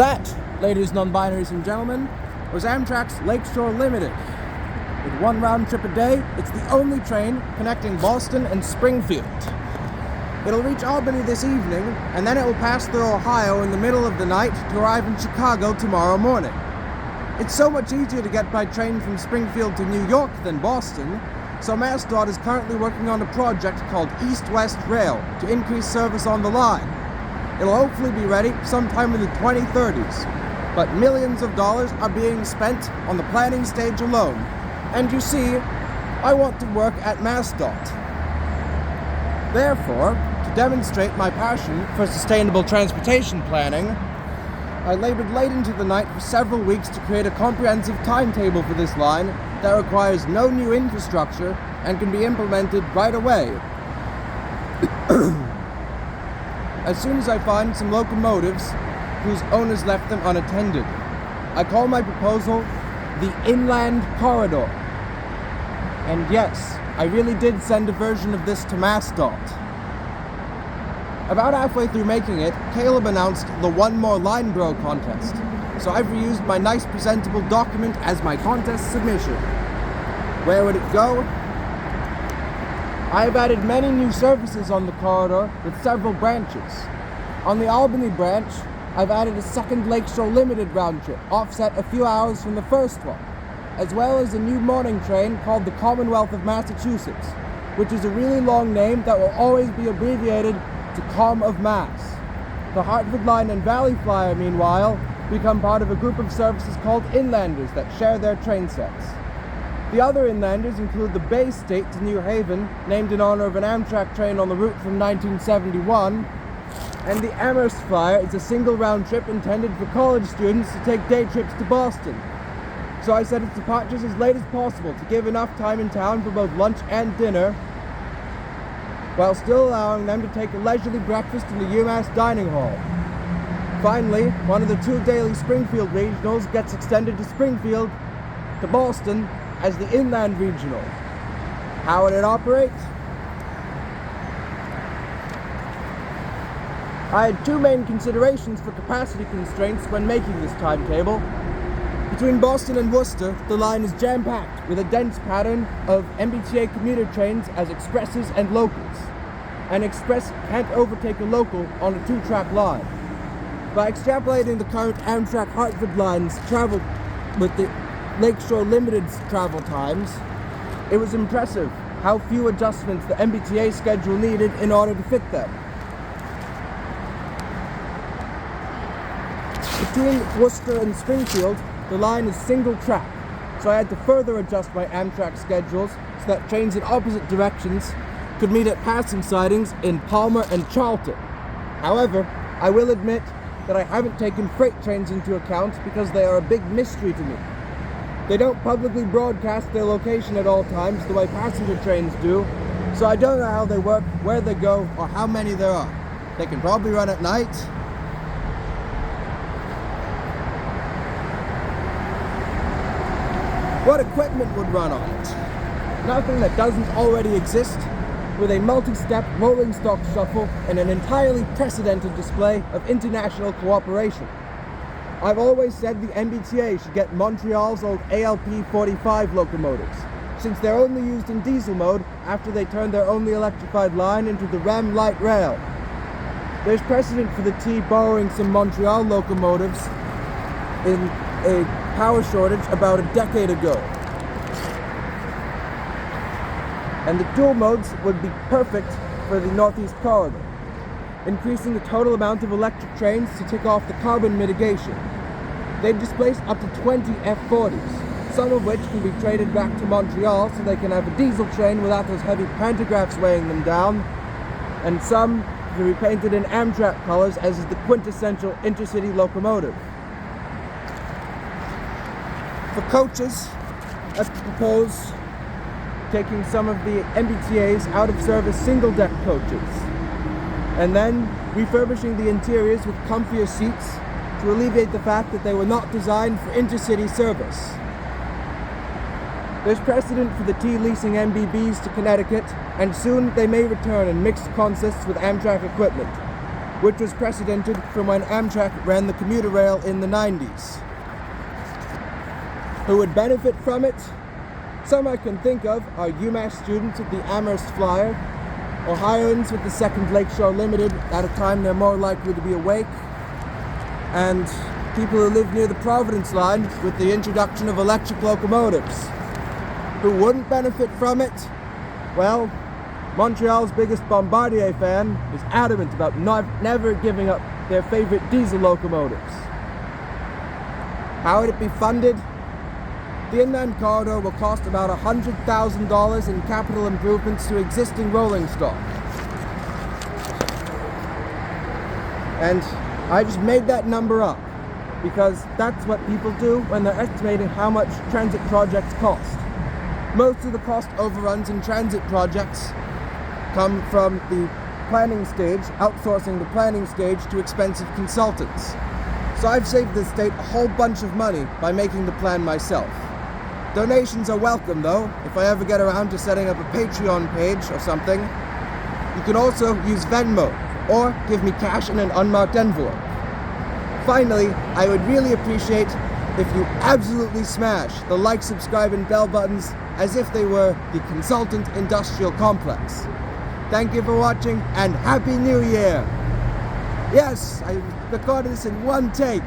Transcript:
That, ladies, non-binaries and gentlemen, was Amtrak's Lakeshore Limited. With one round trip a day, it's the only train connecting Boston and Springfield. It'll reach Albany this evening, and then it will pass through Ohio in the middle of the night to arrive in Chicago tomorrow morning. It's so much easier to get by train from Springfield to New York than Boston, so MassDOT is currently working on a project called East-West Rail to increase service on the line. It'll hopefully be ready sometime in the 2030s, but millions of dollars are being spent on the planning stage alone. And you see, I want to work at MassDOT. Therefore, to demonstrate my passion for sustainable transportation planning, I labored late into the night for several weeks to create a comprehensive timetable for this line that requires no new infrastructure and can be implemented right away. As soon as I find some locomotives whose owners left them unattended, I call my proposal the Inland Corridor. And yes, I really did send a version of this to MassDOT. About halfway through making it, Caleb announced the One More Line Bro contest, so I've reused my nice presentable document as my contest submission. Where would it go? I have added many new services on the corridor with several branches. On the Albany branch, I've added a second Lakeshore Limited round trip, offset a few hours from the first one, as well as a new morning train called the Commonwealth of Massachusetts, which is a really long name that will always be abbreviated to Com of Mass. The Hartford Line and Valley Flyer, meanwhile, become part of a group of services called Inlanders that share their train sets. The other Inlanders include the Bay State to New Haven, named in honor of an Amtrak train on the route from 1971, and the Amherst Flyer is a single round trip intended for college students to take day trips to Boston. So I set its departures as late as possible to give enough time in town for both lunch and dinner, while still allowing them to take a leisurely breakfast in the UMass dining hall. Finally, one of the two daily Springfield regionals gets extended to Springfield, to Boston, as the Inland Regional. How would it operate? I had two main considerations for capacity constraints when making this timetable. Between Boston and Worcester, the line is jam-packed with a dense pattern of MBTA commuter trains as expresses and locals. An express can't overtake a local on a two-track line. By extrapolating the current Amtrak Hartford line's travel with the Lakeshore Limited's travel times, it was impressive how few adjustments the MBTA schedule needed in order to fit them. Between Worcester and Springfield, the line is single track, so I had to further adjust my Amtrak schedules so that trains in opposite directions could meet at passing sidings in Palmer and Charlton. However, I will admit that I haven't taken freight trains into account because they are a big mystery to me. They don't publicly broadcast their location at all times the way passenger trains do, so I don't know how they work, where they go, or how many there are. They can probably run at night. What equipment would run on it? Nothing that doesn't already exist, with a multi-step rolling stock shuffle and an entirely precedented display of international cooperation. I've always said the MBTA should get Montreal's old ALP 45 locomotives, since they're only used in diesel mode after they turned their only electrified line into the REM light rail. There's precedent for the T borrowing some Montreal locomotives in a power shortage about a decade ago. And the dual modes would be perfect for the Northeast Corridor, increasing the total amount of electric trains to tick off the carbon mitigation. They'd displace up to 20 F40s, some of which can be traded back to Montreal so they can have a diesel train without those heavy pantographs weighing them down, and some can be painted in Amtrak colors as is the quintessential intercity locomotive. For coaches, I propose taking some of the MBTA's out-of-service single-deck coaches, and then refurbishing the interiors with comfier seats to alleviate the fact that they were not designed for intercity service. There's precedent for the T leasing MBBs to Connecticut, and soon they may return in mixed consists with Amtrak equipment. which was precedented from when Amtrak ran the commuter rail in the 90s. Who would benefit from it? Some I can think of are UMass students with the Amherst Flyer, Ohioans with the Second Lakeshore Limited at a time they're more likely to be awake, and people who live near the Providence line with the introduction of electric locomotives. Who wouldn't benefit from it? Well, Montreal's biggest Bombardier fan is adamant about never giving up their favorite diesel locomotives. How would it be funded? The Inland Corridor will cost about $100,000 in capital improvements to existing rolling stock. And I just made that number up because that's what people do when they're estimating how much transit projects cost. Most of the cost overruns in transit projects come from the planning stage, outsourcing the planning stage to expensive consultants. So I've saved the state a whole bunch of money by making the plan myself. Donations are welcome though, if I ever get around to setting up a Patreon page or something. You can also use Venmo, or give me cash in an unmarked envelope. Finally, I would really appreciate if you absolutely smash the like, subscribe, and bell buttons as if they were the Consultant Industrial Complex. Thank you for watching, and Happy New Year! Yes, I recorded this in one take.